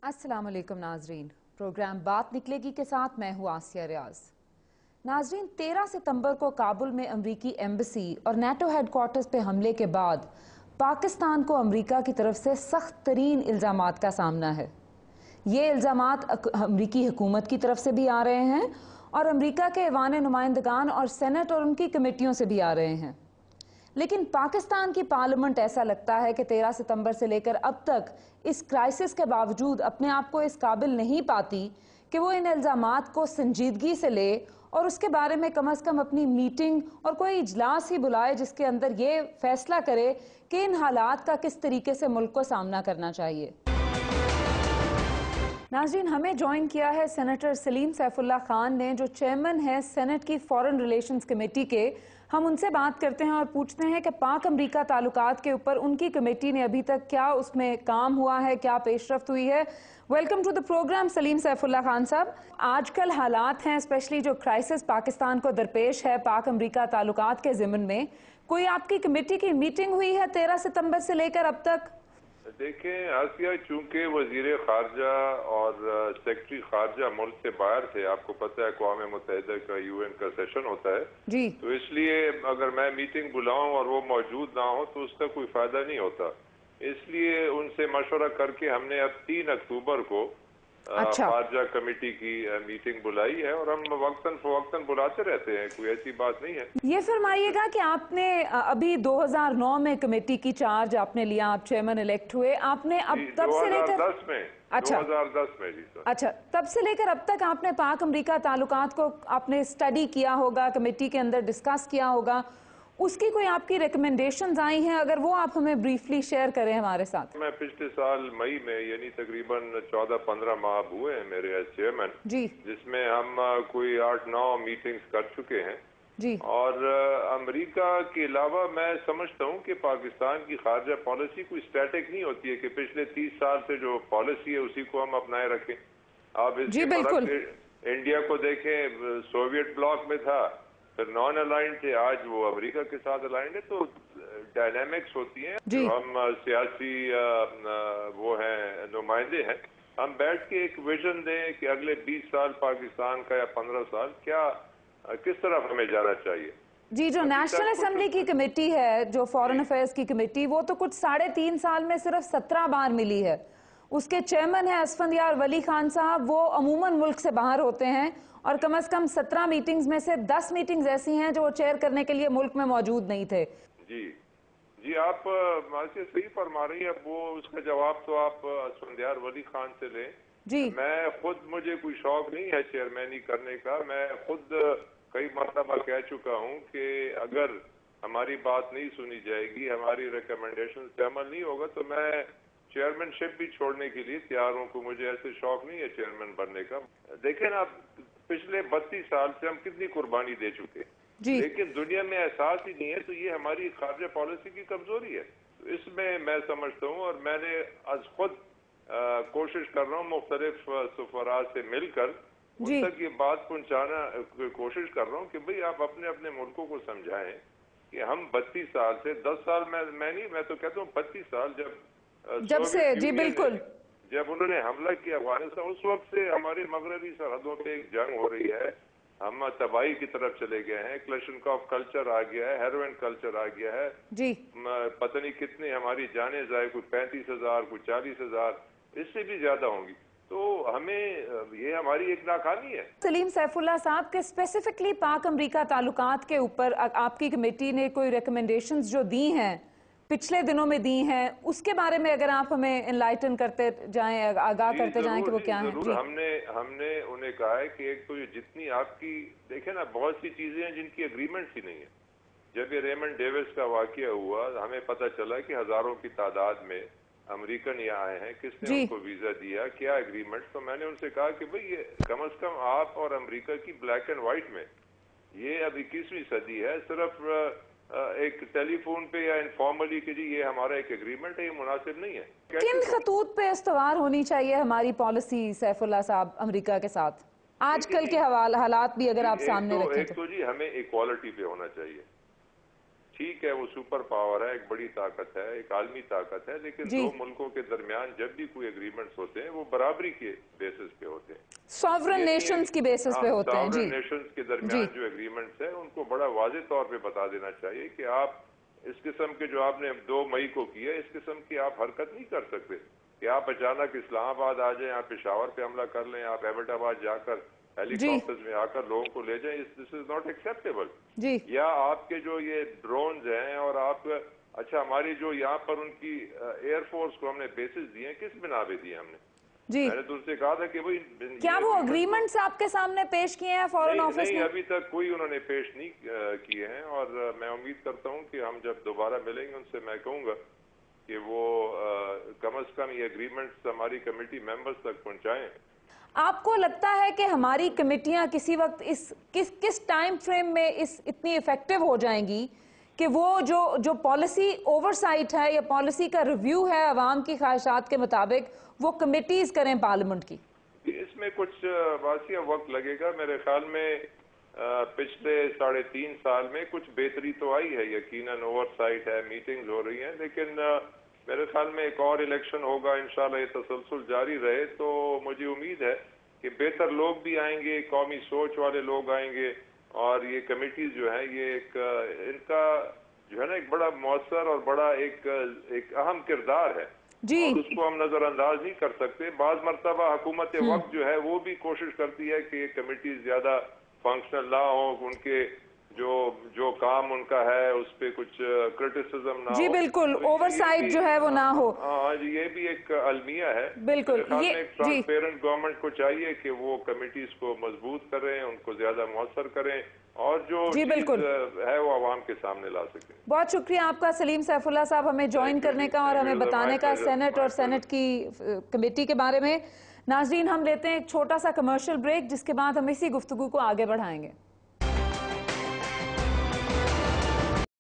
अस्सलाम वालेकुम नाजरीन, प्रोग्राम बात निकलेगी के साथ मैं हूँ आसिया रियाज। नाजरीन, 13 सितंबर को काबुल में अमरीकी एम्बेसी और नेटो हेडक्वार्टर्स पे हमले के बाद पाकिस्तान को अमरीका की तरफ से सख्त तरीन इल्ज़ामात का सामना है। ये इल्ज़ामात अमरीकी हुकूमत की तरफ से भी आ रहे हैं और अमरीका के ऐवान नुमाइंदगान और सेनेट और उनकी कमेटियों से भी आ रहे हैं। लेकिन पाकिस्तान की पार्लियामेंट ऐसा लगता है कि 13 सितंबर से लेकर अब तक इस क्राइसिस के बावजूद अपने आप को इस काबिल नहीं पाती कि वो इन इल्ज़ामात को संजीदगी से ले और उसके बारे में कम से कम अपनी मीटिंग और कोई इजलास ही बुलाए जिसके अंदर ये फैसला करे कि इन हालात का किस तरीके से मुल्क को सामना करना चाहिए। नाज़रीन, हमें ज्वाइन किया है सेनेटर सलीम सैफुल्लाह खान ने, जो चेयरमैन है सेनेट की फॉरेन रिलेशंस कमेटी के। हम उनसे बात करते हैं और पूछते हैं कि पाक अमरीका ताल्लुकात के ऊपर उनकी कमेटी ने अभी तक क्या उसमें काम हुआ है, क्या पेशरफ्त हुई है। Welcome to the program Saleem Saifullah Khan sahab. आजकल हालात हैं, स्पेशली जो क्राइसिस पाकिस्तान को दरपेश है पाक अमरीका ताल्लुकात के ज़िमन में, कोई आपकी कमेटी की मीटिंग हुई है 13 सितंबर से लेकर अब तक? देखें आसिया, चूंकि वजीर खारजा और सेक्रेटरी खारजा मुल्क से बाहर थे, आपको पता है अक़वाम मुत्तहिदा का यूएन का सेशन होता है जी, तो इसलिए अगर मैं मीटिंग बुलाऊं और वो मौजूद ना हो तो उसका कोई फायदा नहीं होता। इसलिए उनसे मशवरा करके हमने अब 3 अक्टूबर को खारजा कमेटी की मीटिंग बुलाई है और हम वक्तन फवक्तन बुलाते रहते हैं, कोई ऐसी बात नहीं है। ये फरमाइएगा कि आपने अभी 2009 में कमेटी की चार्ज आपने लिया, आप चेयरमैन इलेक्ट हुए, आपने अब तब से लेकर 2010 में 2010 में जी सर। अच्छा, तब से लेकर अब तक आपने पाक अमरीका ताल्लुकात को आपने स्टडी किया होगा, कमेटी के अंदर डिस्कस किया होगा, उसकी कोई आपकी रिकमेंडेशंस आई हैं? अगर वो आप हमें ब्रीफली शेयर करें हमारे साथ। मैं पिछले साल मई में, यानी तकरीबन 14-15 माह हुए हैं मेरे एज चेयरमैन जी, जिसमें हम कोई 8-9 मीटिंग्स कर चुके हैं जी। और अमेरिका के अलावा मैं समझता हूँ कि पाकिस्तान की खारजा पॉलिसी कोई स्टैटिक नहीं होती है कि पिछले 30 साल से जो पॉलिसी है उसी को हम अपनाए रखें। आप जी बिल्कुल, इंडिया को देखें, सोवियत ब्लॉक में था, फिर नॉन अलाइंड थे, आज वो अमेरिका के साथ अलाइंड है। तो डायनामिक्स होती हैं, जो हम सियासी वो हैं नुमाइंदे हैं, हम बैठ के एक विजन दें कि अगले 20 साल पाकिस्तान का या 15 साल क्या किस तरफ हमें जाना चाहिए जी। जो नेशनल असेंबली की कमेटी है, जो फॉरेन अफेयर्स की कमेटी, वो तो कुछ 3.5 साल में सिर्फ 17 बार मिली है। उसके चेयरमैन है असफंदियार वली खान साहब, वो अमूमन मुल्क से बाहर होते हैं और कम से कम 17 मीटिंग्स में से 10 मीटिंग्स ऐसी हैं जो वो चेयर करने के लिए मुल्क में मौजूद नहीं थे। जी जी, आप सही फरमा रही है। वो उसका जवाब तो आप असफंदियार वली खान से लें जी। मैं खुद, मुझे कोई शौक नहीं है चेयरमैनी करने का। मैं खुद कई मरतबा कह चुका हूँ कि अगर हमारी बात नहीं सुनी जाएगी, हमारी रिकमेंडेशन से अमल नहीं होगा, तो मैं चेयरमैनशिप भी छोड़ने के लिए तैयार हूँ। को मुझे ऐसे शौक नहीं है चेयरमैन बनने का। देखें ना, पिछले 32 साल से हम कितनी कुर्बानी दे चुके हैं, लेकिन दुनिया में एहसास ही नहीं है। तो ये हमारी खारजा पॉलिसी की कमजोरी है। तो इसमें मैं समझता हूँ, और मैंने आज खुद कोशिश कर रहा हूँ मुख्तलिफ सफरा से मिलकर उन तक ये बात पहुँचाना कोशिश कर रहा हूँ कि भाई आप अपने अपने मुल्कों को समझाएं कि हम 32 साल से 10 साल मैं तो कहता हूँ 32 साल जब से जी बिल्कुल, जब उन्होंने हमला किया अफगानिस्तान, उस वक्त से हमारी मगरबी सरहदों पे एक जंग हो रही है। हम तबाही की तरफ चले गए हैं, क्लशनकॉफ कल्चर आ गया है, हेरोइन कल्चर आ गया है जी। पता नहीं कितने हमारी जाने जाए, कोई 35,000, कोई 40,000, इससे भी ज्यादा होंगी। तो हमें ये हमारी एक नाकामी है। सलीम सैफुल्लाह साहब के स्पेसिफिकली पाक अमरीका ताल्लुकात के ऊपर आपकी कमेटी ने कोई रिकमेंडेशंस जो दी हैं, पिछले दिनों में दी हैं, उसके बारे में अगर आप हमें एनलाइटन करते जाएं, आगाह करते जाएं कि वो क्या है जी। हमने उन्हें कहा है कि एक तो ये जितनी आपकी देखें ना, बहुत सी चीजें हैं जिनकी एग्रीमेंट ही नहीं है। जब ये रेमंड डेविस का वाकया हुआ, हमें पता चला कि हजारों की तादाद में अमेरिकन यहाँ आए हैं, किसने उनको वीजा दिया, क्या एग्रीमेंट। तो मैंने उनसे कहा कि भाई ये कम से कम आप और अमेरिका की ब्लैक एंड व्हाइट में, ये अब 21वीं सदी है, सिर्फ एक टेलीफोन पे या इनफॉर्मली कि जी ये हमारा एक एग्रीमेंट है, ये मुनासिब नहीं है। किन खतूत पे इस्तवार होनी चाहिए हमारी पॉलिसी सैफुल्लाह साहब अमेरिका के साथ, आजकल के हालात भी अगर आप सामने रखें? एक तो जी हमें इक्वालिटी पे होना चाहिए, ٹھیک ہے وہ سپر پاور ہے, ایک بڑی طاقت ہے, ایک عالمی طاقت ہے, لیکن دو ملکوں کے درمیان جب بھی کوئی اگریمنٹس ہوتے ہیں وہ برابری کے بیسس پہ ہوتے ہیں, سوورن نیشنز کی بیسس پہ ہوتے ہیں. سوورن نیشنز کے درمیان جو اگریمنٹس ہیں ان کو بڑا واضح طور پہ بتا دینا چاہیے کہ آپ اس قسم کے جو آپ نے 2 مئی کو کیا اس قسم کی آپ حرکت نہیں کر سکتے کہ آپ اچانک اسلام آباد آ جائیں, آپ پشاور پہ حملہ کر لیں, آپ ایبٹ آباد جا کر ہیلی کاپٹرز میں آ کر لوگوں کو لے جائیں. دس از ناٹ ایکسیپٹیبل. یا آپ کے جو یہ ڈرونز ہیں اور آپ اچھا ہماری جو یہاں پر ان کی ایئر فورس کو ہم نے بیسز دیے ہیں, کس بنا پہ دیے ہم نے؟ میں نے تو ان سے کہا تھا کہ کیا وہ اگریمنٹس آپ کے سامنے پیش کیے ہیں فورن آفس نہیں, نے؟ ابھی تک کوئی انہوں نے پیش نہیں کیے ہیں, اور میں امید کرتا ہوں کہ ہم جب دوبارہ ملیں گے ان سے میں کہوں گا کہ وہ کم از کم یہ اگریمنٹس ہماری کمیٹی ممبرز تک پہنچائیں. آپ کو لگتا ہے کہ ہماری کمیٹیاں کسی وقت کس ٹائم فریم میں اتنی افیکٹو ہو جائیں گی کہ وہ جو پالیسی اوور سائٹ ہے یا پالیسی کا ریویو ہے عوام کی خواہشات کے مطابق وہ کمیٹیز کریں پارلیمنٹ کی؟ اس میں کچھ واضح وقت لگے گا. میرے خیال میں پچھلے 3.5 سال میں کچھ بہتری تو آئی ہے, یقیناً اوور سائٹ ہے, میٹنگز ہو رہی ہیں, لیکن میرے خیال میں ایک اور الیکشن ہوگا, انشاءاللہ یہ تسلسل جاری رہے تو مجھے امید ہے کہ بہتر لوگ بھی آئیں گے, قومی سوچ والے لوگ آئیں گے, اور یہ کمیٹیز جو ہیں یہ ایک ان کا جو ہے نا ایک بڑا مؤثر اور بڑا ایک اہم کردار ہے, اور اس کو ہم نظر انداز نہیں کر سکتے. بعض مرتبہ حکومت وقت جو ہے وہ بھی کوشش کرتی ہے کہ یہ کمیٹیز زیادہ فنکشنل نہ ہوں, ان کے جو کام ان کا ہے اس پہ کچھ کرٹیسزم نہ ہو. جی بالکل, اوور سائٹ جو ہے وہ نہ ہو. ہاں جی, یہ بھی ایک المیہ ہے. بالکل, یہ ایک ٹرانسپیرنٹ گورنمنٹ کو چاہیے کہ وہ کمیٹیز کو مضبوط کریں, ان کو زیادہ مؤثر کریں, اور جو چیز ہے وہ عوام کے سامنے لا سکیں. بہت شکریہ آپ کا سلیم سیف اللہ صاحب, ہمیں جوائن کرنے کا اور ہمیں بتانے کا سینٹ اور سینٹ کی کمیٹی کے بارے میں. ناظرین, ہم لیتے ہیں ایک چھوٹا سا کمرشل بریک, جس کے بعد ہم اسی گفتگو کو آگے بڑھائیں گے.